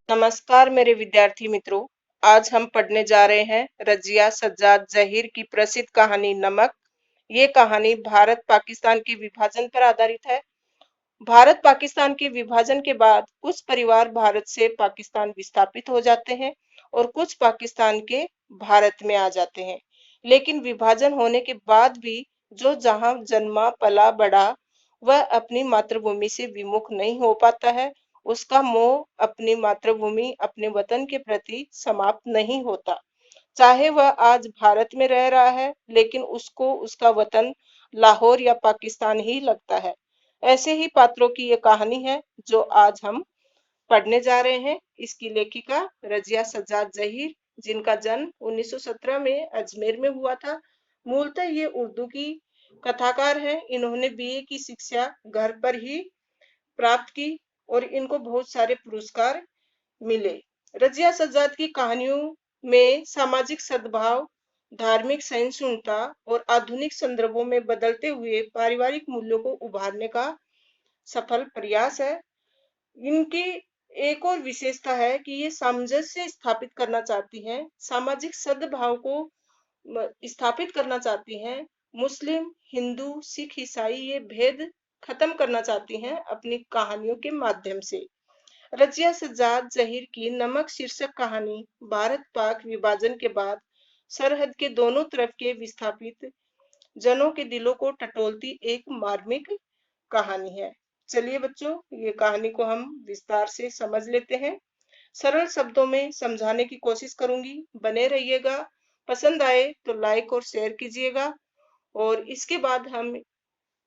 नमस्कार मेरे विद्यार्थी मित्रों। आज हम पढ़ने जा रहे हैं रजिया सज्जाद जहीर की प्रसिद्ध कहानी नमक। ये कहानी भारत पाकिस्तान के विभाजन पर आधारित है। भारत पाकिस्तान के विभाजन के बाद कुछ परिवार भारत से पाकिस्तान विस्थापित हो जाते हैं और कुछ पाकिस्तान के भारत में आ जाते हैं। लेकिन विभाजन होने के बाद भी जो जहां जन्मा पला बड़ा वह अपनी मातृभूमि से विमुख नहीं हो पाता है। उसका मोह अपनी मातृभूमि अपने वतन के प्रति समाप्त नहीं होता। चाहे वह आज भारत में रह रहा है लेकिन उसको उसका वतन लाहौर या पाकिस्तान ही लगता है। ऐसे ही पात्रों की ये कहानी है जो आज हम पढ़ने जा रहे हैं। इसकी लेखिका रजिया सज्जाद जहीर, जिनका जन्म 1917 में अजमेर में हुआ था। मूलतः ये उर्दू की कथाकार हैं। इन्होंने बीए की शिक्षा घर पर ही प्राप्त की और इनको बहुत सारे पुरस्कार मिले। रजिया सज्जाद की कहानियों में सामाजिक सद्भाव, धार्मिक सहिष्णुता और आधुनिक संदर्भों में बदलते हुए पारिवारिक मूल्यों को उभारने का सफल प्रयास है। इनकी एक और विशेषता है कि ये सामंजस्य स्थापित करना चाहती हैं, सामाजिक सद्भाव को स्थापित करना चाहती हैं। मुस्लिम, हिंदू, सिख, ईसाई ये भेद खत्म करना चाहती हैं अपनी कहानियों के माध्यम से। रजिया सज्जाद जहीर की नमक शीर्षक कहानी भारत पाक विभाजन के बाद सरहद के दोनों तरफ के विस्थापित जनों के दिलों को टटोलती एक मार्मिक कहानी है। चलिए बच्चों, ये कहानी को हम विस्तार से समझ लेते हैं। सरल शब्दों में समझाने की कोशिश करूंगी, बने रहिएगा। पसंद आए तो लाइक और शेयर कीजिएगा और इसके बाद हम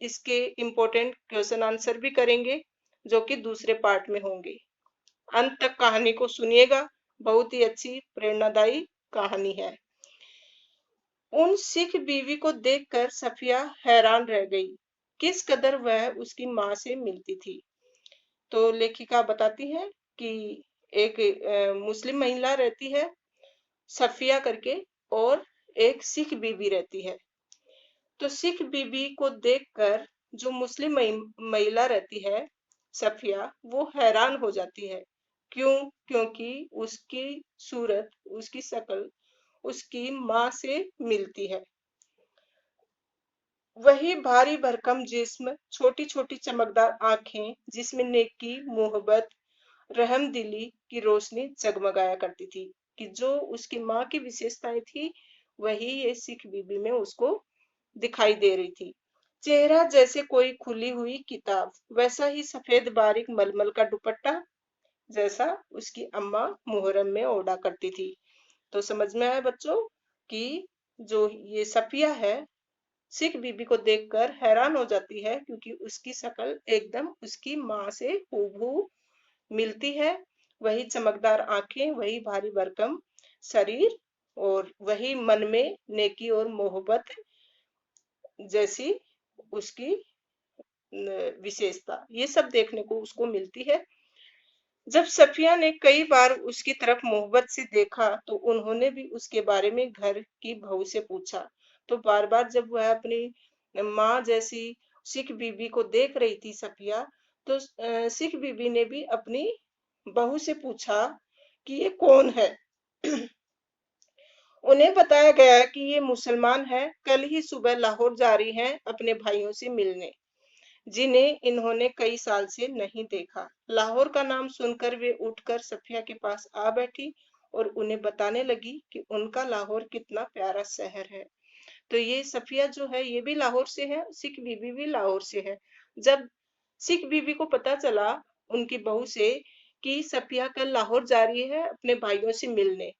इसके इम्पोर्टेंट क्वेश्चन आंसर भी करेंगे जो कि दूसरे पार्ट में होंगे। अंत तक कहानी को सुनिएगा, बहुत ही अच्छी प्रेरणादायी कहानी है। उन सिख बीवी को देखकर सफिया हैरान रह गई, किस कदर वह उसकी माँ से मिलती थी। तो लेखिका बताती है कि एक मुस्लिम महिला रहती है सफिया करके और एक सिख बीबी रहती है। तो सिख बीबी को देखकर जो मुस्लिम महिला रहती है सफिया, वो हैरान हो जाती है। क्यों? क्योंकि उसकी सूरत, उसकी शक्ल उसकी माँ से मिलती है। वही भारी भरकम जिस्म, छोटी छोटी चमकदार आंखें जिसमें नेकी, मोहब्बत, रहमदिली की रोशनी जगमगाया करती थी। कि जो उसकी माँ की विशेषताएं थी वही ये सिख बीबी में उसको दिखाई दे रही थी। चेहरा जैसे कोई खुली हुई किताब, वैसा ही सफेद बारीक मलमल का दुपट्टा जैसा उसकी अम्मा मुहर्रम में ओढ़ा करती थी। तो समझ में आया बच्चों कि जो ये सफिया है सिख बीबी को देखकर हैरान हो जाती है क्योंकि उसकी शक्ल एकदम उसकी माँ से हूबहू मिलती है। वही चमकदार आंखें, वही भारी भरकम शरीर और वही मन में नेकी और मोहब्बत जैसी उसकी विशेषता, ये सब देखने को उसको मिलती है। जब सफिया ने कई बार उसकी तरफ मोहब्बत से देखा तो उन्होंने भी उसके बारे में घर की बहू से पूछा। तो बार बार जब वह अपनी माँ जैसी सिख बीबी को देख रही थी सफिया, तो सिख बीबी ने भी अपनी बहू से पूछा कि ये कौन है। उन्हें बताया गया कि ये मुसलमान है, कल ही सुबह लाहौर जा रही हैं अपने भाइयों से मिलने, जिन्हें इन्होंने कई साल से नहीं देखा। लाहौर का नाम सुनकर वे उठकर सफिया के पास आ बैठी और उन्हें बताने लगी कि उनका लाहौर कितना प्यारा शहर है। तो ये सफिया जो है ये भी लाहौर से है, सिख बीबी भी लाहौर से है। जब सिख बीबी को पता चला उनकी बहू से कि सफिया कल लाहौर जा रही है अपने भाइयों से मिलने,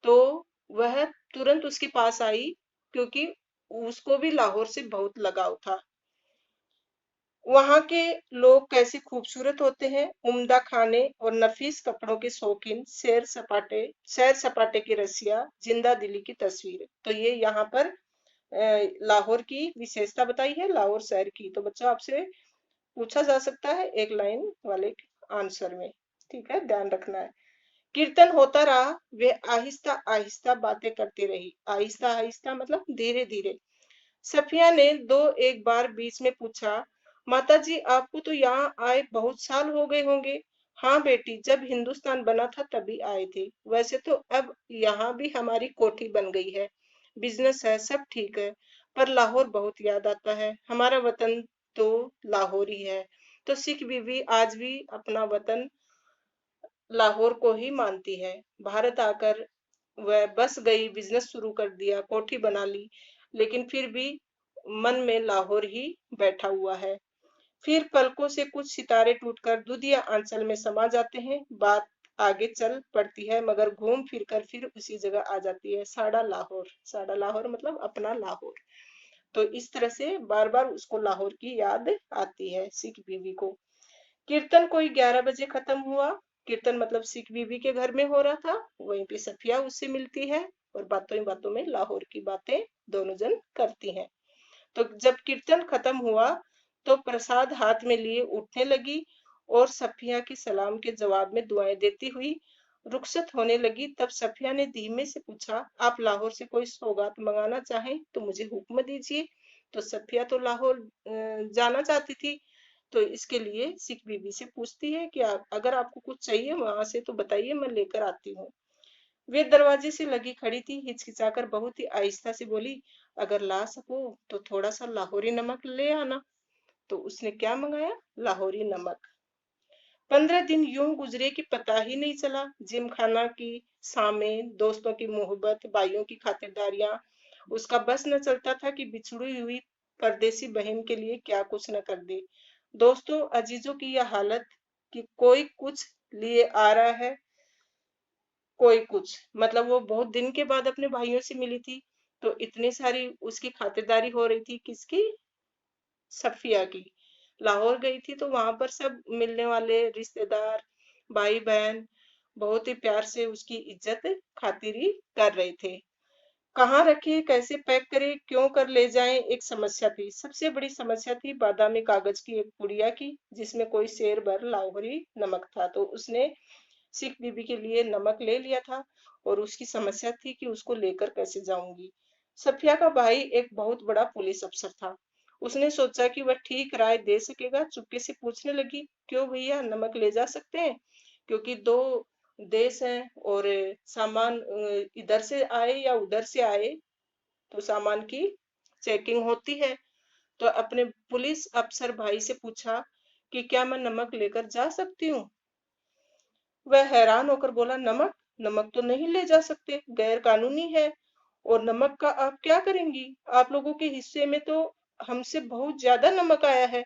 तो वह तुरंत उसके पास आई क्योंकि उसको भी लाहौर से बहुत लगाव था। वहां के लोग कैसे खूबसूरत होते हैं, उम्दा खाने और नफीस कपड़ों के शौकीन, सैर सपाटे की रसिया, जिंदा दिली की तस्वीर। तो ये यहाँ पर लाहौर की विशेषता बताई है, लाहौर शहर की। तो बच्चों आपसे पूछा जा सकता है एक लाइन वाले आंसर में, ठीक है, ध्यान रखना है। कीर्तन होता रहा, वे आहिस्ता आहिस्ता बातें करती रही। आहिस्ता आहिस्ता मतलब धीरे धीरे। सफिया ने दो एक बार बीच में पूछा, माता जी आपको तो यहाँ आए बहुत साल हो गए होंगे, हाँ बेटी, जब हिंदुस्तान बना था तभी आए थे। वैसे तो अब यहाँ भी हमारी कोठी बन गई है, बिजनेस है, सब ठीक है। पर लाहौर बहुत याद आता है, हमारा वतन तो लाहौर ही है। तो सिख बीवी आज भी अपना वतन लाहौर को ही मानती है। भारत आकर वह बस गई, बिजनेस शुरू कर दिया, कोठी बना ली, लेकिन फिर भी मन में लाहौर ही बैठा हुआ है। फिर पलकों से कुछ सितारे टूटकर दुधिया आंचल में समा जाते हैं। बात आगे चल पड़ती है, मगर घूम फिर कर फिर उसी जगह आ जाती है, साड़ा लाहौर। साड़ा लाहौर मतलब अपना लाहौर। तो इस तरह से बार बार उसको लाहौर की याद आती है सिख बीवी को। कीर्तन कोई 11 बजे खत्म हुआ। कीर्तन मतलब सिख बीबी के घर में हो रहा था। वहीं पे सफिया उससे मिलती है और बातों ही बातों में लाहौर की बातें दोनों जन करती हैं। तो जब कीर्तन खत्म हुआ तो प्रसाद हाथ में लिए उठने लगी और सफिया के सलाम के जवाब में दुआएं देती हुई रुखसत होने लगी। तब सफिया ने धीमे से पूछा, आप लाहौर से कोई सौगात मंगाना चाहें तो मुझे हुक्म दीजिए। तो सफिया तो लाहौर जाना चाहती थी, तो इसके लिए सिख बीबी से पूछती है कि अगर आपको कुछ चाहिए वहां से तो बताइए, मैं लेकर आती हूँ। वे दरवाजे से लगी खड़ी थी, हिचकिचाकर बहुत ही आहिस्ता से बोली, अगर ला सको तो थोड़ा सा लाहौरी नमक ले आना। तो उसने क्या मंगाया? लाहौरी नमक। 15 दिन यूं गुजरे कि पता ही नहीं चला। जिम खाना की सामें, दोस्तों की मोहब्बत, भाइयों की खातिरदारियां, उसका बस न चलता था कि बिछड़ी हुई परदेसी बहन के लिए क्या कुछ न कर दे। दोस्तों अजीजों की यह हालत कि कोई कुछ लिए आ रहा है, कोई कुछ, मतलब वो बहुत दिन के बाद अपने भाइयों से मिली थी, तो इतनी सारी उसकी खातिरदारी हो रही थी। किसकी? सफिया की। लाहौर गई थी तो वहां पर सब मिलने वाले रिश्तेदार, भाई बहन बहुत ही प्यार से उसकी इज्जत खातिरी कर रहे थे। कहाँ रखे, कैसे पैक करे, क्यों कर ले जाएं, एक समस्या थी। सबसे बड़ी समस्या थी बादामी कागज की एक पुड़िया की, जिसमें कोई शेर भर लाहौरी नमक था। तो उसने सिख बीबी के लिए नमक ले लिया था और उसकी समस्या थी कि उसको लेकर कैसे जाऊंगी। सफिया का भाई एक बहुत बड़ा पुलिस अफसर था। उसने सोचा कि वह ठीक राय दे सकेगा। चुपके से पूछने लगी, क्यों भैया, नमक ले जा सकते हैं? क्योंकि दो देश हैं और सामान इधर से आए या उधर से आए तो सामान की चेकिंग होती है। तो अपने पुलिस अफसर भाई से पूछा कि क्या मैं नमक लेकर जा सकती हूँ? वह हैरान होकर बोला, नमक? नमक तो नहीं ले जा सकते, गैर कानूनी है। और नमक का आप क्या करेंगी? आप लोगों के हिस्से में तो हमसे बहुत ज्यादा नमक आया है।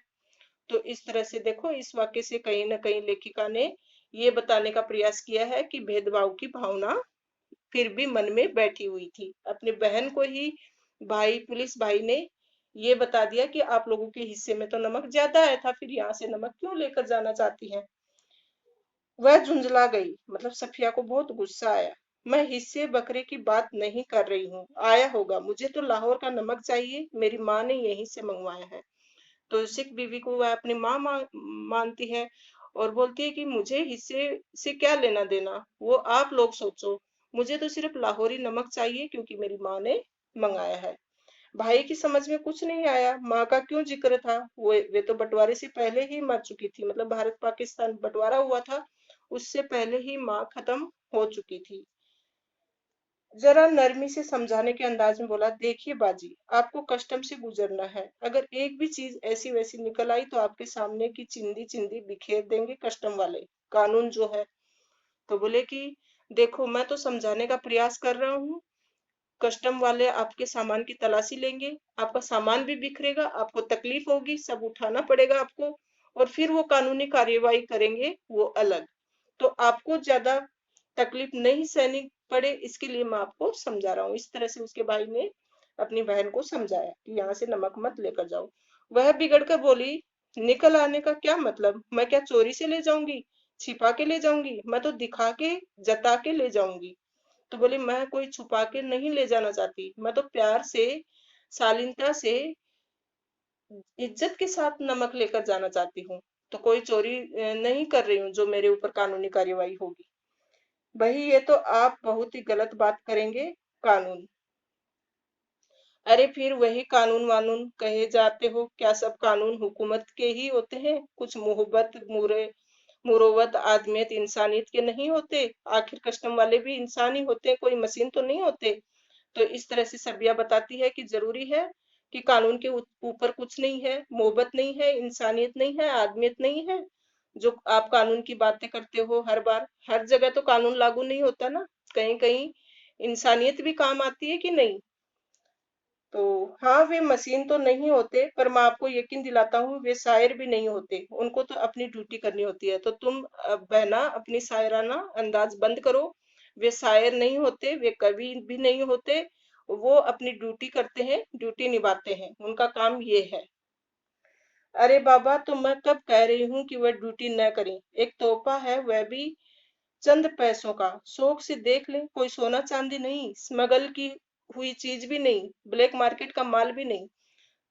तो इस तरह से देखो, इस वाक्य से कहीं ना कहीं लेखिका ने ये बताने का प्रयास किया है कि भेदभाव की भावना फिर भी मन में बैठी हुई थी। अपनी बहन को ही भाई, पुलिस भाई ने ये बता दिया कि आप लोगों के हिस्से में तो नमक ज्यादा आया था, फिर यहाँ से नमक क्यों लेकर जाना चाहती है? वह झुंझला गई, मतलब सफिया को बहुत गुस्सा आया। मैं हिस्से बकरे की बात नहीं कर रही हूँ, आया होगा, मुझे तो लाहौर का नमक चाहिए, मेरी माँ ने यहीं से मंगवाया है। तो सिख बीवी को वह अपनी माँ मानती है और बोलती है कि मुझे हिस्से से क्या लेना देना, वो आप लोग सोचो, मुझे तो सिर्फ लाहौरी नमक चाहिए क्योंकि मेरी माँ ने मंगाया है। भाई की समझ में कुछ नहीं आया, माँ का क्यों जिक्र था? वो वे तो बंटवारे से पहले ही मर चुकी थी, मतलब भारत पाकिस्तान बंटवारा हुआ था उससे पहले ही माँ खत्म हो चुकी थी। जरा नरमी से समझाने के अंदाज में बोला, देखिए बाजी, आपको कस्टम से गुजरना है, अगर एक भी चीज ऐसी वैसी निकल आई तो आपके सामने की चिंदी चिंदी बिखेर देंगे कस्टम वाले, कानून जो है। तो बोले कि देखो, मैं तो समझाने का प्रयास कर रहा हूँ, कस्टम वाले आपके सामान की तलाशी लेंगे, आपका सामान भी बिखरेगा, आपको तकलीफ होगी, सब उठाना पड़ेगा आपको, और फिर वो कानूनी कार्यवाही करेंगे, वो अलग। तो आपको ज्यादा तकलीफ नहीं सहनी पड़े, इसके लिए मैं आपको समझा रहा हूँ। इस तरह से उसके भाई ने अपनी बहन को समझाया कि यहाँ से नमक मत लेकर जाओ। वह बिगड़ कर बोली, निकल आने का क्या मतलब? मैं क्या चोरी से ले जाऊंगी, छिपा के ले जाऊंगी? मैं तो दिखा के, जता के ले जाऊंगी। तो बोली, मैं कोई छुपा के नहीं ले जाना चाहती, मैं तो प्यार से, शालीनता से, इज्जत के साथ नमक लेकर जाना चाहती हूँ। तो कोई चोरी नहीं कर रही हूँ जो मेरे ऊपर कानूनी कार्यवाही होगी। भाई ये तो आप बहुत ही गलत बात करेंगे। कानून? अरे फिर वही कानून वानून कहे जाते हो, क्या सब कानून हुकूमत के ही होते हैं? कुछ मोहब्बत मुरे मुरोवत आदमियत इंसानियत के नहीं होते? आखिर कस्टम वाले भी इंसान ही होते हैं, कोई मशीन तो नहीं होते। तो इस तरह से सभ्या बताती है कि जरूरी है कि कानून के ऊपर कुछ नहीं है, मोहब्बत नहीं है, इंसानियत नहीं है, आदमियत नहीं है। जो आप कानून की बातें करते हो हर बार, हर जगह तो कानून लागू नहीं होता ना, कहीं कहीं इंसानियत भी काम आती है कि नहीं। तो हाँ, वे मशीन तो नहीं होते, पर मैं आपको यकीन दिलाता हूँ वे शायर भी नहीं होते। उनको तो अपनी ड्यूटी करनी होती है। तो तुम बहना अपनी शायराना अंदाज बंद करो। वे शायर नहीं होते, वे कवि भी नहीं होते। वो अपनी ड्यूटी करते हैं, ड्यूटी निभाते हैं, उनका काम ये है। अरे बाबा, तो मैं कब कह रही हूँ कि वह ड्यूटी न करें। एक तोहफा है, वह भी चंद पैसों का। शौक से देख ले, कोई सोना चांदी नहीं, स्मगल की हुई चीज भी नहीं, ब्लैक मार्केट का माल भी नहीं।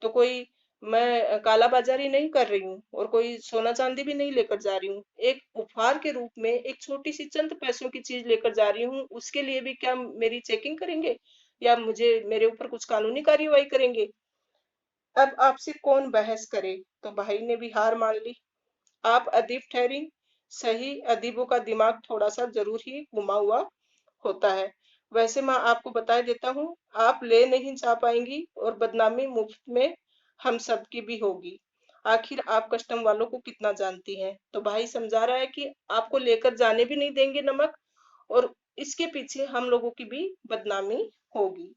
तो कोई मैं काला बाजारी नहीं कर रही हूँ और कोई सोना चांदी भी नहीं लेकर जा रही हूँ। एक उपहार के रूप में एक छोटी सी चंद पैसों की चीज लेकर जा रही हूँ। उसके लिए भी क्या मेरी चेकिंग करेंगे या मुझे मेरे ऊपर कुछ कानूनी कार्यवाही करेंगे? अब आपसे कौन बहस करे। तो भाई ने भी हार मान ली। आप अदीब ठहरी। सही, अदीबों का दिमाग थोड़ा सा जरूर ही घुमा हुआ होता है। वैसे मैं आपको बता देता हूँ, आप ले नहीं जा पाएंगी और बदनामी मुफ्त में हम सबकी भी होगी। आखिर आप कस्टम वालों को कितना जानती हैं? तो भाई समझा रहा है कि आपको लेकर जाने भी नहीं देंगे नमक, और इसके पीछे हम लोगों की भी बदनामी होगी।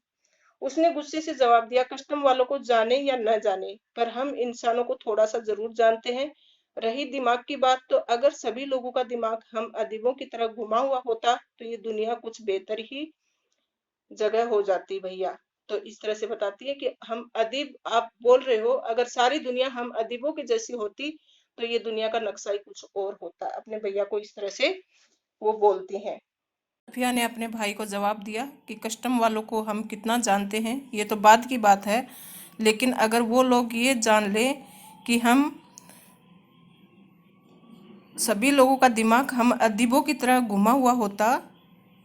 उसने गुस्से से जवाब दिया, कस्टम वालों को जाने या न जाने, पर हम इंसानों को थोड़ा सा जरूर जानते हैं। रही दिमाग की बात, तो अगर सभी लोगों का दिमाग हम अदीबों की तरह घुमा हुआ होता तो ये दुनिया कुछ बेहतर ही जगह हो जाती भैया। तो इस तरह से बताती है कि हम अदीब, आप बोल रहे हो अगर सारी दुनिया हम अदीबों की जैसी होती तो ये दुनिया का नक्शा ही कुछ और होता। अपने भैया को इस तरह से वो बोलती हैं। सफिया ने अपने भाई को जवाब दिया कि कस्टम वालों को हम कितना जानते हैं ये तो बाद की बात है, लेकिन अगर वो लोग ये जान लें कि हम सभी लोगों का दिमाग हम अदीबों की तरह घुमा हुआ होता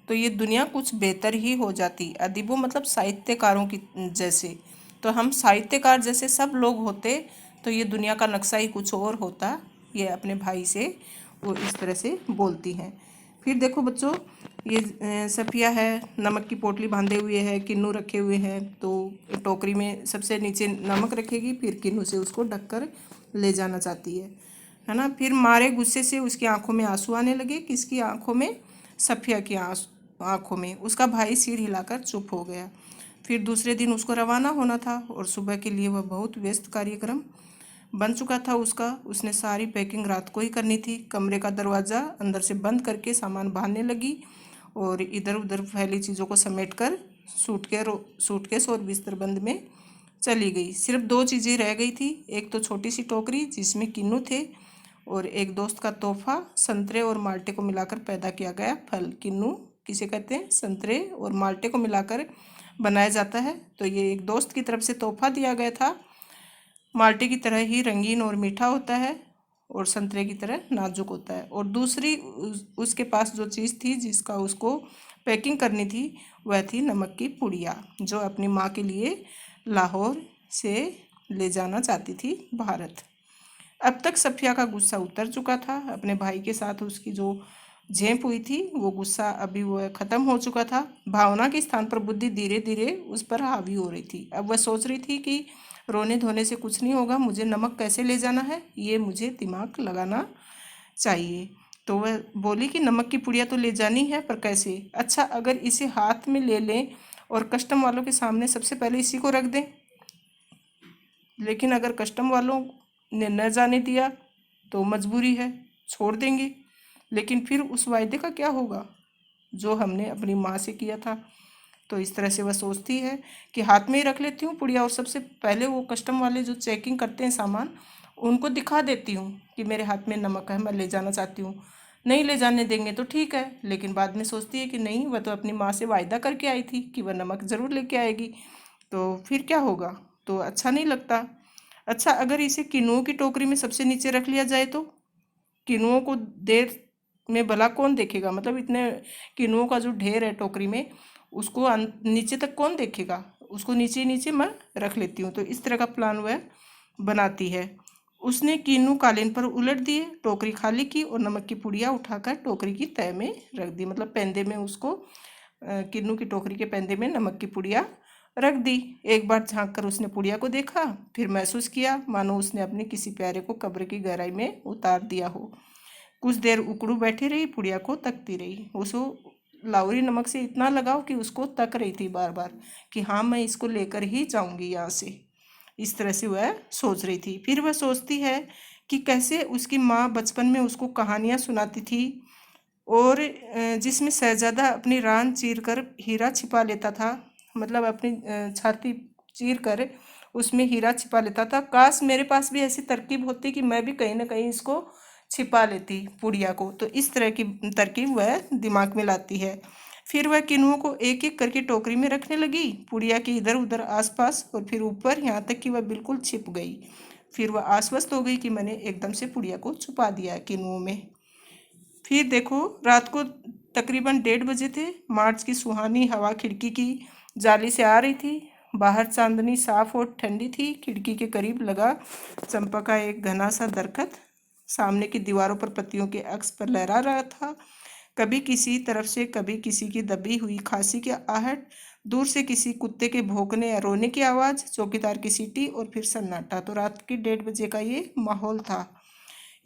तो ये दुनिया कुछ बेहतर ही हो जाती। अदीबों मतलब साहित्यकारों की जैसे, तो हम साहित्यकार जैसे सब लोग होते तो ये दुनिया का नक्शा ही कुछ और होता। ये अपने भाई से वो इस तरह से बोलती हैं। फिर देखो बच्चों, ये सफिया है, नमक की पोटली बांधे हुए है, किन्नू रखे हुए हैं। तो टोकरी में सबसे नीचे नमक रखेगी, फिर किन्नू से उसको ढककर ले जाना चाहती है ना। फिर मारे गुस्से से उसकी आंखों में आंसू आने लगे। किसकी आंखों में? सफिया की आंखों में। उसका भाई सिर हिलाकर चुप हो गया। फिर दूसरे दिन उसको रवाना होना था और सुबह के लिए वह बहुत व्यस्त कार्यक्रम बन चुका था उसका। उसने सारी पैकिंग रात को ही करनी थी। कमरे का दरवाज़ा अंदर से बंद करके सामान बांधने लगी और इधर उधर फैली चीज़ों को समेट कर सूटकेस और बिस्तरबंद में चली गई। सिर्फ दो चीज़ें रह गई थी, एक तो छोटी सी टोकरी जिसमें किन्नू थे और एक दोस्त का तोहफा, संतरे और माल्टे को मिलाकर पैदा किया गया फल। किन्नू किसे कहते हैं? संतरे और माल्टे को मिलाकर बनाया जाता है। तो ये एक दोस्त की तरफ से तोहफा दिया गया था। माल्टे की तरह ही रंगीन और मीठा होता है और संतरे की तरह नाजुक होता है। और दूसरी उसके पास जो चीज़ थी जिसका उसको पैकिंग करनी थी वह थी नमक की पुड़िया, जो अपनी माँ के लिए लाहौर से ले जाना चाहती थी भारत। अब तक सफिया का गुस्सा उतर चुका था। अपने भाई के साथ उसकी जो झेप हुई थी वो गुस्सा अभी वह ख़त्म हो चुका था। भावना के स्थान पर बुद्धि धीरे धीरे उस पर हावी हो रही थी। अब वह सोच रही थी कि रोने धोने से कुछ नहीं होगा, मुझे नमक कैसे ले जाना है ये मुझे दिमाग लगाना चाहिए। तो वह बोली कि नमक की पुड़िया तो ले जानी है, पर कैसे? अच्छा, अगर इसे हाथ में ले लें और कस्टम वालों के सामने सबसे पहले इसी को रख दें। लेकिन अगर कस्टम वालों ने न जाने दिया तो मजबूरी है, छोड़ देंगे। लेकिन फिर उस वायदे का क्या होगा जो हमने अपनी माँ से किया था? तो इस तरह से वह सोचती है कि हाथ में ही रख लेती हूँ पुड़िया और सबसे पहले वो कस्टम वाले जो चेकिंग करते हैं सामान, उनको दिखा देती हूँ कि मेरे हाथ में नमक है, मैं ले जाना चाहती हूँ। नहीं ले जाने देंगे तो ठीक है, लेकिन बाद में सोचती है कि नहीं, वह तो अपनी माँ से वायदा करके आई थी कि वह नमक ज़रूर लेके आएगी, तो फिर क्या होगा? तो अच्छा नहीं लगता। अच्छा, अगर इसे किनुओं की टोकरी में सबसे नीचे रख लिया जाए तो किनुओं को देर में भला कौन देखेगा? मतलब इतने किनुओं का जो ढेर है टोकरी में, उसको नीचे तक कौन देखेगा? उसको नीचे नीचे मैं रख लेती हूँ। तो इस तरह का प्लान वह बनाती है। उसने कीनू कालीन पर उलट दिए, टोकरी खाली की और नमक की पुड़िया उठाकर टोकरी की तह में रख दी। मतलब पेंदे में उसको किन्नू की टोकरी के पेंदे में नमक की पुड़िया रख दी। एक बार झांक कर उसने पुड़िया को देखा, फिर महसूस किया मानो उसने अपने किसी प्यारे को कब्र की गहराई में उतार दिया हो। कुछ देर उकड़ू बैठी रही, पुड़िया को तकती रही। उसको लाहौरी नमक से इतना लगाव कि उसको तक रही थी बार बार कि हाँ मैं इसको लेकर ही जाऊंगी यहाँ से। इस तरह से वह सोच रही थी। फिर वह सोचती है कि कैसे उसकी माँ बचपन में उसको कहानियाँ सुनाती थी और जिसमें शहजादा अपनी रान चीर कर हीरा छिपा लेता था। मतलब अपनी छाती चीर कर उसमें हीरा छिपा लेता था। काश मेरे पास भी ऐसी तरकीब होती कि मैं भी कहीं ना कहीं इसको छिपा लेती पुड़िया को। तो इस तरह की तरकीब वह दिमाग में लाती है। फिर वह किनुओं को एक एक करके टोकरी में रखने लगी, पुड़िया के इधर उधर आसपास और फिर ऊपर, यहाँ तक कि वह बिल्कुल छिप गई। फिर वह आश्वस्त हो गई कि मैंने एकदम से पुड़िया को छुपा दिया है किनुओं में। फिर देखो, रात को तकरीबन 1:30 बजे थे। मार्च की सुहानी हवा खिड़की की जाली से आ रही थी। बाहर चांदनी साफ और ठंडी थी। खिड़की के करीब लगा चंपा का एक घना सा दरखत सामने की दीवारों पर पत्तियों के अक्स पर लहरा रहा था। कभी किसी तरफ से, कभी किसी की दबी हुई खांसी की आहट, दूर से किसी कुत्ते के भौंकने या रोने की आवाज़, चौकीदार की सीटी और फिर सन्नाटा। तो रात के 1:30 बजे का ये माहौल था।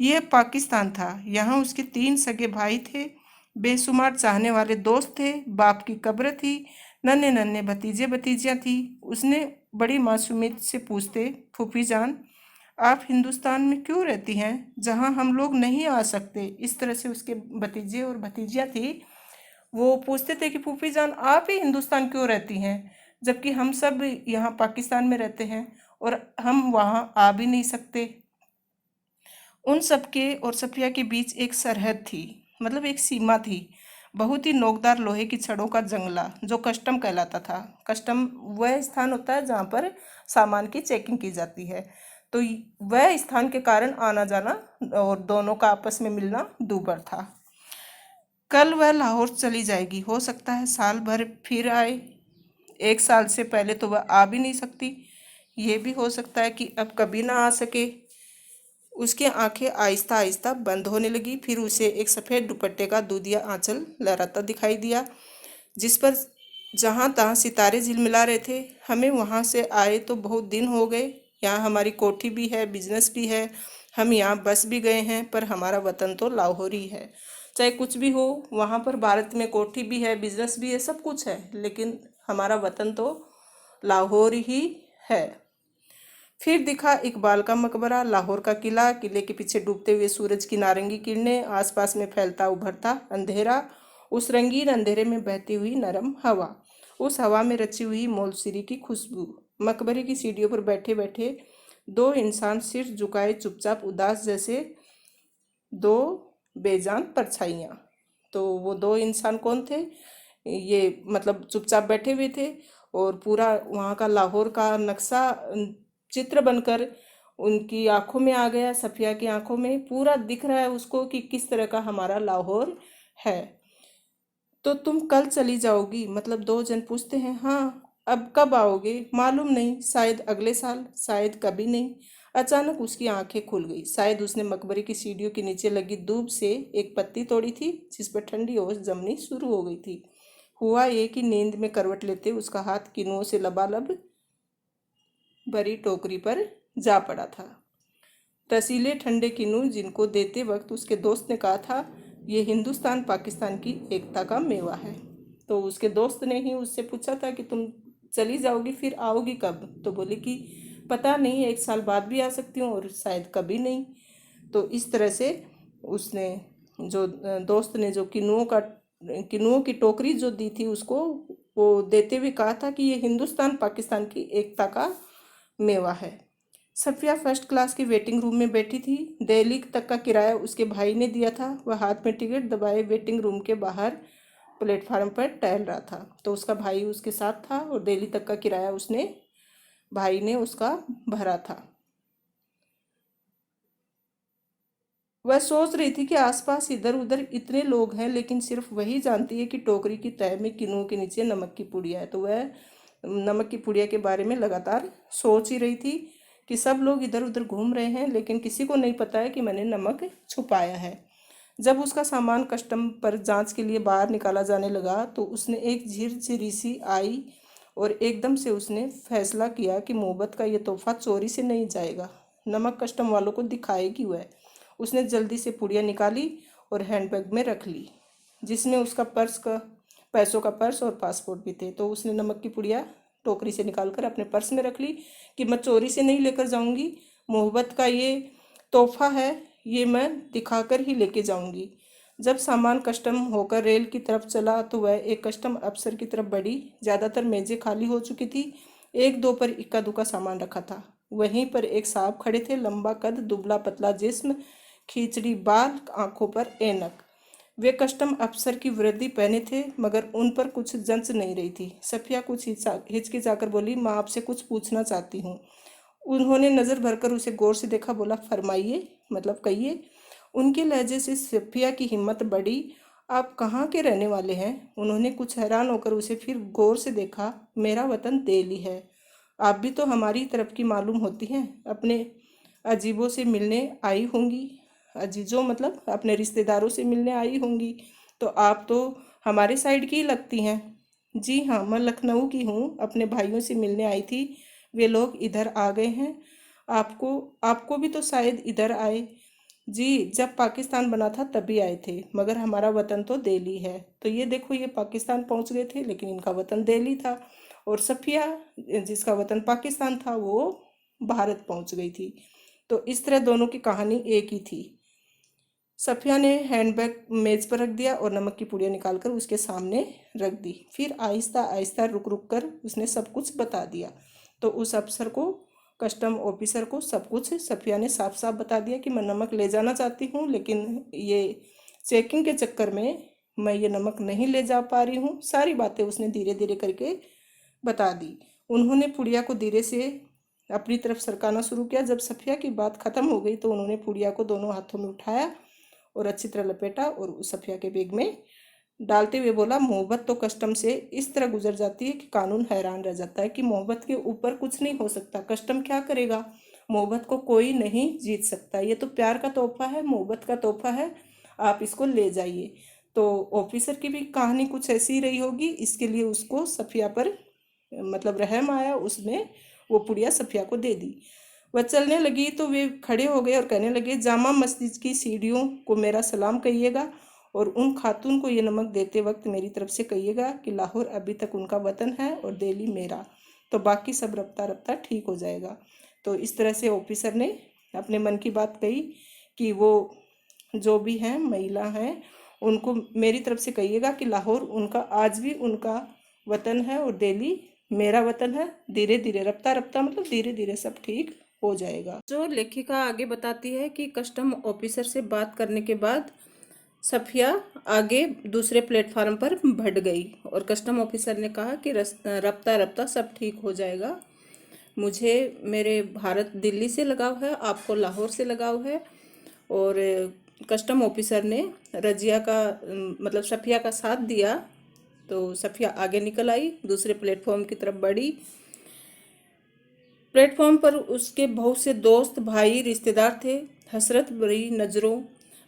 यह पाकिस्तान था। यहाँ उसके 3 सगे भाई थे, बेशुमार चाहने वाले दोस्त थे, बाप की कब्र थी, नन्हे नन्हे भतीजे भतीजियाँ थी। उसने बड़ी मासूमियत से पूछते, फूफी जान आप हिंदुस्तान में क्यों रहती हैं जहाँ हम लोग नहीं आ सकते? इस तरह से उसके भतीजे और भतीजियाँ थी, वो पूछते थे कि फूफी जान आप ही हिंदुस्तान क्यों रहती हैं जबकि हम सब यहाँ पाकिस्तान में रहते हैं और हम वहाँ आ भी नहीं सकते। उन सबके और सफिया के बीच एक सरहद थी, मतलब एक सीमा थी। बहुत ही नोकदार लोहे की छड़ों का जंगला जो कस्टम कहलाता था। कस्टम वह स्थान होता है जहाँ पर सामान की चेकिंग की जाती है। तो वह स्थान के कारण आना जाना और दोनों का आपस में मिलना दूभर था। कल वह लाहौर चली जाएगी, हो सकता है साल भर फिर आए। 1 साल से पहले तो वह आ भी नहीं सकती। ये भी हो सकता है कि अब कभी ना आ सके। उसकी आंखें आहिस्ता आहिस्ता बंद होने लगी। फिर उसे एक सफ़ेद दुपट्टे का दूधिया आंचल लहराता दिखाई दिया, जिस पर जहाँ तहाँ सितारे झिलमिला रहे थे। हमें वहाँ से आए तो बहुत दिन हो गए। यहाँ हमारी कोठी भी है, बिजनेस भी है, हम यहाँ बस भी गए हैं, पर हमारा वतन तो लाहौर ही है। चाहे कुछ भी हो, वहाँ पर भारत में कोठी भी है, बिजनेस भी है, सब कुछ है, लेकिन हमारा वतन तो लाहौर ही है। फिर दिखा इकबाल का मकबरा, लाहौर का किला, किले के पीछे डूबते हुए सूरज की नारंगी किरणें, आसपास में फैलता उभरता अंधेरा, उस रंगीन अंधेरे में बहती हुई नरम हवा, उस हवा में रची हुई मौलसिरी की खुशबू। मकबरे की सीढ़ियों पर बैठे बैठे 2 इंसान सिर झुकाए चुपचाप उदास जैसे 2 बेजान परछाइयाँ। तो वो 2 इंसान कौन थे? ये मतलब चुपचाप बैठे हुए थे और पूरा वहाँ का लाहौर का नक्शा चित्र बनकर उनकी आंखों में आ गया। सफिया की आंखों में पूरा दिख रहा है उसको कि किस तरह का हमारा लाहौर है। तो तुम कल चली जाओगी? मतलब 2 जन पूछते हैं। हाँ। अब कब आओगे? मालूम नहीं, शायद अगले साल, शायद कभी नहीं। अचानक उसकी आंखें खुल गई। शायद उसने मकबरे की सीढ़ियों के नीचे लगी दूब से एक पत्ती तोड़ी थी जिस पर ठंडी ओस जमनी शुरू हो गई थी। हुआ ये कि नींद में करवट लेते उसका हाथ किनुओं से लबालब भरी टोकरी पर जा पड़ा था। रसीले ठंडे किन्नू जिनको देते वक्त उसके दोस्त ने कहा था, ये हिंदुस्तान पाकिस्तान की एकता का मेवा है। तो उसके दोस्त ने ही उससे पूछा था कि तुम चली जाओगी, फिर आओगी कब? तो बोली कि पता नहीं, 1 साल बाद भी आ सकती हूँ और शायद कभी नहीं। तो इस तरह से उसने जो दोस्त ने जो किन्नुओं की टोकरी जो दी थी उसको, वो देते हुए कहा था कि ये हिंदुस्तान पाकिस्तान की एकता का मेवा है। सफिया फर्स्ट क्लास की वेटिंग रूम में बैठी थी। दिल्ली तक का किराया उसके भाई ने दिया था। वह हाथ में टिकट दबाए वेटिंग रूम के बाहर प्लेटफार्म पर टहल रहा था। तो उसका भाई उसके साथ था और दिल्ली तक का किराया उसने भाई ने उसका भरा था। वह सोच रही थी कि आसपास इधर उधर इतने लोग हैं, लेकिन सिर्फ वही जानती है कि टोकरी की तह में किनुओं के नीचे नमक की पुड़िया है। तो वह नमक की पुड़िया के बारे में लगातार सोच ही रही थी कि सब लोग इधर उधर घूम रहे हैं, लेकिन किसी को नहीं पता है कि मैंने नमक छुपाया है। जब उसका सामान कस्टम पर जांच के लिए बाहर निकाला जाने लगा तो उसने एक झिरझिरी सी आई और एकदम से उसने फैसला किया कि मोहब्बत का ये तोहफा चोरी से नहीं जाएगा, नमक कस्टम वालों को दिखाएगी वह। उसने जल्दी से पुड़िया निकाली और हैंडबैग में रख ली, जिसमें उसका पैसों का पर्स और पासपोर्ट भी थे। तो उसने नमक की पुड़िया टोकरी से निकालकर अपने पर्स में रख ली कि मैं चोरी से नहीं लेकर जाऊंगी, मोहब्बत का ये तोहफा है, ये मैं दिखाकर ही लेके जाऊंगी। जब सामान कस्टम होकर रेल की तरफ चला तो वह एक कस्टम अफसर की तरफ बढ़ी। ज़्यादातर मेजें खाली हो चुकी थी, एक दो पर इक्का दुक्का सामान रखा था। वहीं पर एक साहब खड़े थे, लंबा कद, दुबला पतला जिस्म, खींचड़ी बाल, आंखों पर ऐनक। वे कस्टम अफसर की वर्दी पहने थे, मगर उन पर कुछ जंच नहीं रही थी। सफिया कुछ हिचकिचाकर बोली, माँ आपसे कुछ पूछना चाहती हूँ। उन्होंने नज़र भरकर उसे गौर से देखा, बोला फरमाइए, मतलब कहिए। उनके लहजे से सफिया की हिम्मत बढ़ी। आप कहाँ के रहने वाले हैं? उन्होंने कुछ हैरान होकर उसे फिर गौर से देखा। मेरा वतन दिल्ली है। आप भी तो हमारी तरफ की मालूम होती हैं, अपने अजीबों से मिलने आई होंगी। अजीजों मतलब अपने रिश्तेदारों से मिलने आई होंगी। तो आप तो हमारे साइड की ही लगती हैं। जी हाँ, मैं लखनऊ की हूँ, अपने भाइयों से मिलने आई थी, वे लोग इधर आ गए हैं। आपको आपको भी तो शायद इधर आए। जी, जब पाकिस्तान बना था तभी आए थे, मगर हमारा वतन तो दिल्ली है। तो ये देखो, ये पाकिस्तान पहुंच गए थे, लेकिन इनका वतन दिल्ली था। और सफिया, जिसका वतन पाकिस्तान था, वो भारत पहुंच गई थी। तो इस तरह दोनों की कहानी एक ही थी। सफिया ने हैंडबैग मेज पर रख दिया और नमक की पुड़िया निकालकर उसके सामने रख दी। फिर आहिस्ता आहिस्ता रुक रुक कर उसने सब कुछ बता दिया। तो उस अफसर को, कस्टम ऑफिसर को सब कुछ सफिया ने साफ साफ बता दिया कि मैं नमक ले जाना चाहती हूँ, लेकिन ये चेकिंग के चक्कर में मैं ये नमक नहीं ले जा पा रही हूँ। सारी बातें उसने धीरे धीरे करके बता दी। उन्होंने पुड़िया को धीरे से अपनी तरफ सरकाना शुरू किया। जब सफिया की बात खत्म हो गई तो उन्होंने पुड़िया को दोनों हाथों में उठाया और अच्छी तरह लपेटा और उस सफिया के बैग में डालते हुए बोला, मोहब्बत तो कस्टम से इस तरह गुजर जाती है कि कानून हैरान रह जाता है कि मोहब्बत के ऊपर कुछ नहीं हो सकता। कस्टम क्या करेगा? मोहब्बत को कोई नहीं जीत सकता। ये तो प्यार का तोहफा है, मोहब्बत का तोहफा है, आप इसको ले जाइए। तो ऑफिसर की भी कहानी कुछ ऐसी ही रही होगी। इसके लिए उसको सफिया पर मतलब रहम आया, उसने वो पुड़िया सफिया को दे दी। वह चलने लगी तो वे खड़े हो गए और कहने लगे, जामा मस्जिद की सीढ़ियों को मेरा सलाम कहिएगा और उन खातून को ये नमक देते वक्त मेरी तरफ से कहिएगा कि लाहौर अभी तक उनका वतन है और दिल्ली मेरा। तो बाकी सब रफ्ता रफ्ता ठीक हो जाएगा। तो इस तरह से ऑफिसर ने अपने मन की बात कही कि वो जो भी हैं, महिला हैं, उनको मेरी तरफ से कहिएगा कि लाहौर उनका आज भी उनका वतन है और दिल्ली मेरा वतन है। धीरे धीरे, रफ्ता रफ्ता मतलब धीरे धीरे सब ठीक हो जाएगा। जो लेखिका आगे बताती है कि कस्टम ऑफिसर से बात करने के बाद सफिया आगे दूसरे प्लेटफार्म पर बढ़ गई और कस्टम ऑफिसर ने कहा कि रफ्ता रफ्ता सब ठीक हो जाएगा। मुझे मेरे भारत दिल्ली से लगाव है, आपको लाहौर से लगाव है। और कस्टम ऑफिसर ने रजिया का मतलब सफिया का साथ दिया। तो सफिया आगे निकल आई, दूसरे प्लेटफॉर्म की तरफ बढ़ी। प्लेटफॉर्म पर उसके बहुत से दोस्त, भाई, रिश्तेदार थे। हसरत भरी नज़रों,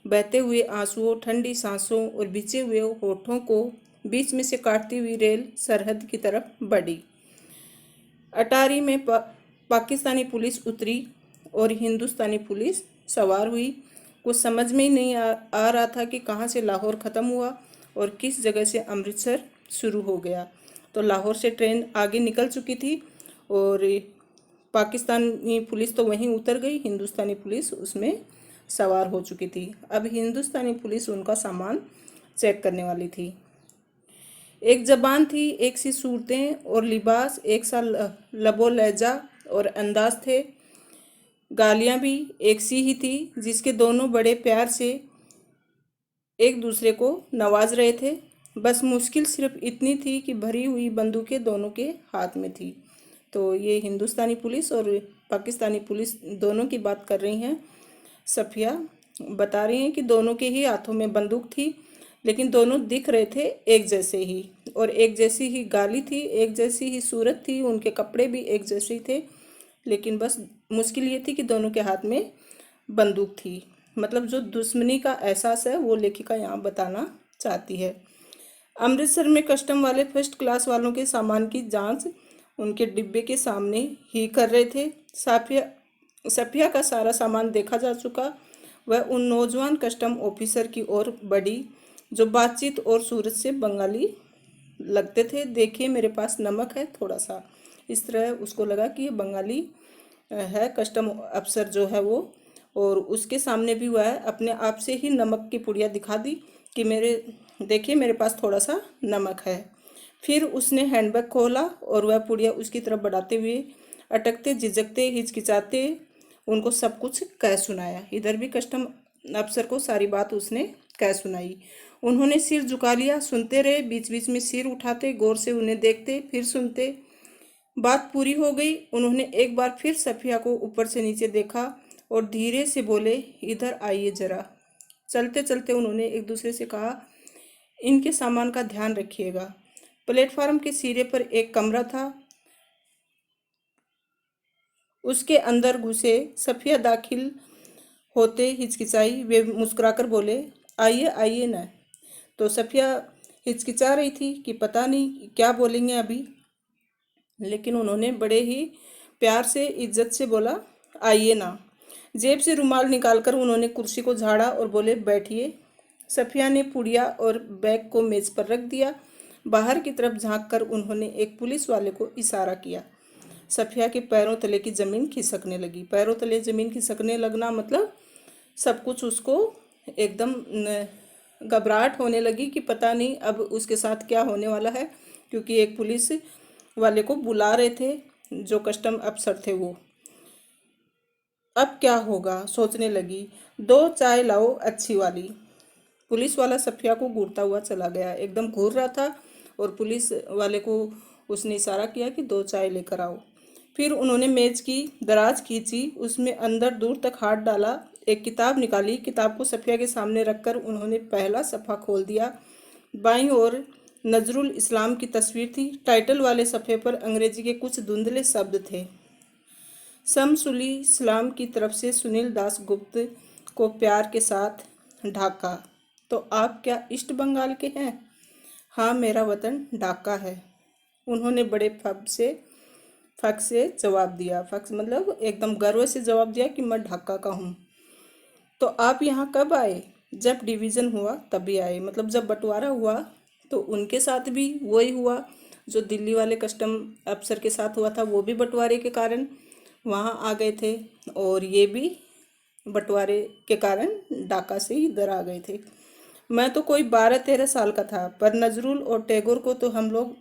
बहते हुए आंसुओं, ठंडी सांसों और भिजे हुए होठों को बीच में से काटती हुई रेल सरहद की तरफ बढ़ी। अटारी में पाकिस्तानी पुलिस उतरी और हिंदुस्तानी पुलिस सवार हुई। कुछ समझ में ही नहीं आ रहा था कि कहाँ से लाहौर ख़त्म हुआ और किस जगह से अमृतसर शुरू हो गया। तो लाहौर से ट्रेन आगे निकल चुकी थी और पाकिस्तानी पुलिस तो वहीं उतर गई, हिंदुस्तानी पुलिस उसमें सवार हो चुकी थी। अब हिंदुस्तानी पुलिस उनका सामान चेक करने वाली थी। एक जबान थी, एक सी सूरतें और लिबास, एक सा लबो लहजा और अंदाज थे। गालियाँ भी एक सी ही थी, जिसके दोनों बड़े प्यार से एक दूसरे को नवाज रहे थे। बस मुश्किल सिर्फ इतनी थी कि भरी हुई बंदूकें दोनों के हाथ में थी। तो ये हिंदुस्तानी पुलिस और पाकिस्तानी पुलिस दोनों की बात कर रही हैं। सफिया बता रही हैं कि दोनों के ही हाथों में बंदूक थी, लेकिन दोनों दिख रहे थे एक जैसे ही, और एक जैसी ही गाली थी, एक जैसी ही सूरत थी, उनके कपड़े भी एक जैसे ही थे। लेकिन बस मुश्किल ये थी कि दोनों के हाथ में बंदूक थी। मतलब जो दुश्मनी का एहसास है वो लेखिका यहाँ बताना चाहती है। अमृतसर में कस्टम वाले फर्स्ट क्लास वालों के सामान की जांच उनके डिब्बे के सामने ही कर रहे थे। साफिया सफिया का सारा सामान देखा जा चुका। वह उन नौजवान कस्टम ऑफिसर की ओर बढ़ी जो बातचीत और सूरत से बंगाली लगते थे। देखिए मेरे पास नमक है थोड़ा सा। इस तरह उसको लगा कि ये बंगाली है कस्टम अफसर जो है वो, और उसके सामने भी वह अपने आप से ही नमक की पुड़िया दिखा दी कि देखिए मेरे पास थोड़ा सा नमक है। फिर उसने हैंडबैग खोला और वह पुड़िया उसकी तरफ बढ़ाते हुए अटकते झिझकते हिचकिचाते उनको सब कुछ कह सुनाया। इधर भी कस्टम अफसर को सारी बात उसने कह सुनाई। उन्होंने सिर झुका लिया, सुनते रहे, बीच बीच में सिर उठाते, गौर से उन्हें देखते, फिर सुनते। बात पूरी हो गई। उन्होंने एक बार फिर सफिया को ऊपर से नीचे देखा और धीरे से बोले, इधर आइए जरा। चलते चलते उन्होंने एक दूसरे से कहा, इनके सामान का ध्यान रखिएगा। प्लेटफार्म के सिरे पर एक कमरा था। उसके अंदर घुसे। सफिया दाखिल होते हिचकिचाई। वे मुस्कुराकर बोले, आइए आइए न। तो सफिया हिचकिचा रही थी कि पता नहीं क्या बोलेंगे अभी, लेकिन उन्होंने बड़े ही प्यार से इज्जत से बोला, आइए ना। जेब से रुमाल निकालकर उन्होंने कुर्सी को झाड़ा और बोले, बैठिए। सफिया ने पुड़िया और बैग को मेज पर रख दिया। बाहर की तरफ झांककर उन्होंने एक पुलिस वाले को इशारा किया। सफिया के पैरों तले की जमीन खिसकने लगी। पैरों तले जमीन खिसकने लगना मतलब सब कुछ उसको एकदम घबराहट होने लगी कि पता नहीं अब उसके साथ क्या होने वाला है, क्योंकि एक पुलिस वाले को बुला रहे थे जो कस्टम अफसर थे वो। अब क्या होगा सोचने लगी। दो चाय लाओ अच्छी वाली। पुलिस वाला सफिया को घूरता हुआ चला गया, एकदम घूर रहा था, और पुलिस वाले को उसने इशारा किया कि दो चाय लेकर आओ। फिर उन्होंने मेज की दराज खींची, उसमें अंदर दूर तक हाथ डाला, एक किताब निकाली। किताब को सफिया के सामने रखकर उन्होंने पहला सफ़ा खोल दिया। बाईं ओर नजरुल इस्लाम की तस्वीर थी। टाइटल वाले सफ़े पर अंग्रेजी के कुछ धुंधले शब्द थे। शमसुल इस्लाम की तरफ से सुनील दास गुप्त को प्यार के साथ, ढाका। तो आप क्या ईस्ट बंगाल के हैं? हाँ, मेरा वतन ढाका है। उन्होंने बड़े फक से जवाब दिया। फक मतलब एकदम गर्व से जवाब दिया कि मैं ढाका का हूँ। तो आप यहाँ कब आए? जब डिवीज़न हुआ तभी आए। मतलब जब बंटवारा हुआ तो उनके साथ भी वही हुआ जो दिल्ली वाले कस्टम अफसर के साथ हुआ था। वो भी बंटवारे के कारण वहाँ आ गए थे, और ये भी बंटवारे के कारण ढाका से इधर आ गए थे। मैं तो कोई 12-13 साल का था, पर नजरुल और टैगोर को तो हम लोग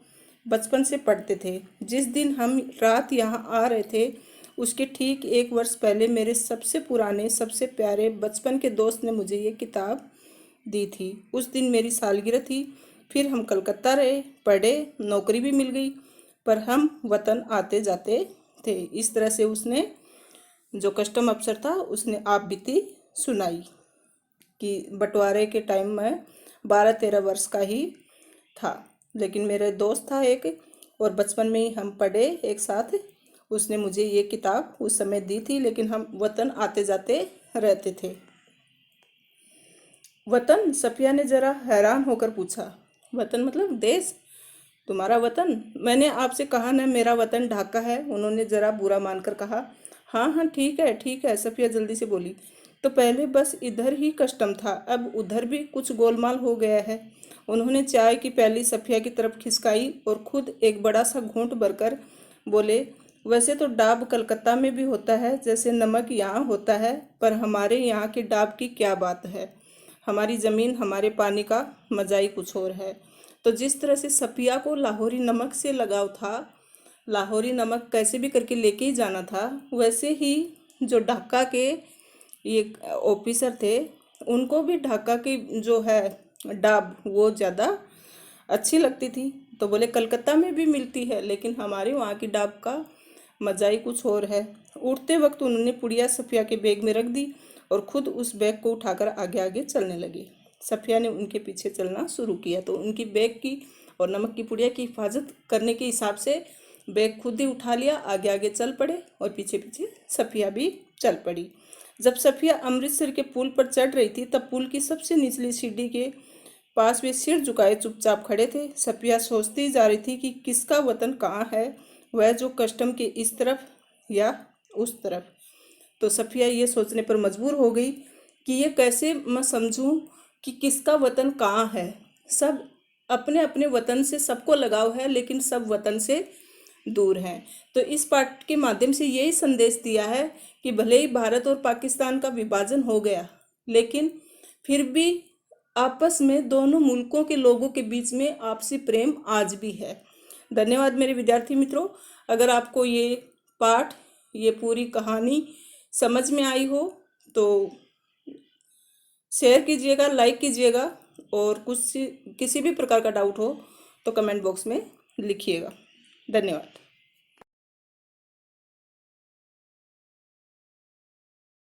बचपन से पढ़ते थे। जिस दिन हम रात यहाँ आ रहे थे उसके ठीक 1 वर्ष पहले मेरे सबसे पुराने सबसे प्यारे बचपन के दोस्त ने मुझे ये किताब दी थी। उस दिन मेरी सालगिरह थी। फिर हम कलकत्ता रहे, पढ़े, नौकरी भी मिल गई, पर हम वतन आते जाते थे। इस तरह से उसने, जो कस्टम अफसर था, उसने आप बीती सुनाई कि बंटवारे के टाइम में 12-13 वर्ष का ही था, लेकिन मेरे दोस्त था एक, और बचपन में ही हम पढ़े एक साथ। उसने मुझे ये किताब उस समय दी थी, लेकिन हम वतन आते जाते रहते थे। वतन? सफिया ने जरा हैरान होकर पूछा। वतन मतलब देश? तुम्हारा वतन? मैंने आपसे कहा ना मेरा वतन ढाका है, उन्होंने जरा बुरा मानकर कहा। हाँ हाँ ठीक है, सफिया जल्दी से बोली। तो पहले बस इधर ही कस्टम था, अब उधर भी कुछ गोलमाल हो गया है। उन्होंने चाय की प्याली सफिया की तरफ खिसकाई और खुद एक बड़ा सा घूंट भरकर बोले, वैसे तो डाब कलकत्ता में भी होता है जैसे नमक यहाँ होता है, पर हमारे यहाँ के डाब की क्या बात है। हमारी ज़मीन, हमारे पानी का मजा ही कुछ और है। तो जिस तरह से सफिया को लाहौरी नमक से लगाव था, लाहौरी नमक कैसे भी करके लेके ही जाना था, वैसे ही जो ढाका के ये ऑफिसर थे उनको भी ढाका की जो है डाब वो ज़्यादा अच्छी लगती थी। तो बोले कलकत्ता में भी मिलती है, लेकिन हमारे वहाँ की डाब का मज़ा ही कुछ और है। उठते वक्त उन्होंने पुड़िया सफिया के बैग में रख दी और खुद उस बैग को उठाकर आगे आगे चलने लगे। सफिया ने उनके पीछे चलना शुरू किया। तो उनकी बैग की और नमक की पुड़िया की हिफाजत करने के हिसाब से बैग खुद ही उठा लिया, आगे आगे चल पड़े और पीछे पीछे सफ़िया भी चल पड़ी। जब सफ़िया अमृतसर के पुल पर चढ़ रही थी तब पुल की सबसे निचली सीढ़ी के पास वे सिर झुकाए चुपचाप खड़े थे। सफ़िया सोचती जा रही थी कि किसका वतन कहाँ है, वह जो कस्टम के इस तरफ या उस तरफ। तो सफ़िया ये सोचने पर मजबूर हो गई कि ये कैसे मैं समझूं कि किसका वतन कहाँ है। सब अपने अपने वतन से सबको लगाव है, लेकिन सब वतन से दूर हैं। तो इस पाठ के माध्यम से यही संदेश दिया है कि भले ही भारत और पाकिस्तान का विभाजन हो गया, लेकिन फिर भी आपस में दोनों मुल्कों के लोगों के बीच में आपसी प्रेम आज भी है। धन्यवाद मेरे विद्यार्थी मित्रों। अगर आपको ये पाठ, ये पूरी कहानी समझ में आई हो तो शेयर कीजिएगा, लाइक कीजिएगा, और कुछ किसी भी प्रकार का डाउट हो तो कमेंट बॉक्स में लिखिएगा। धन्यवाद।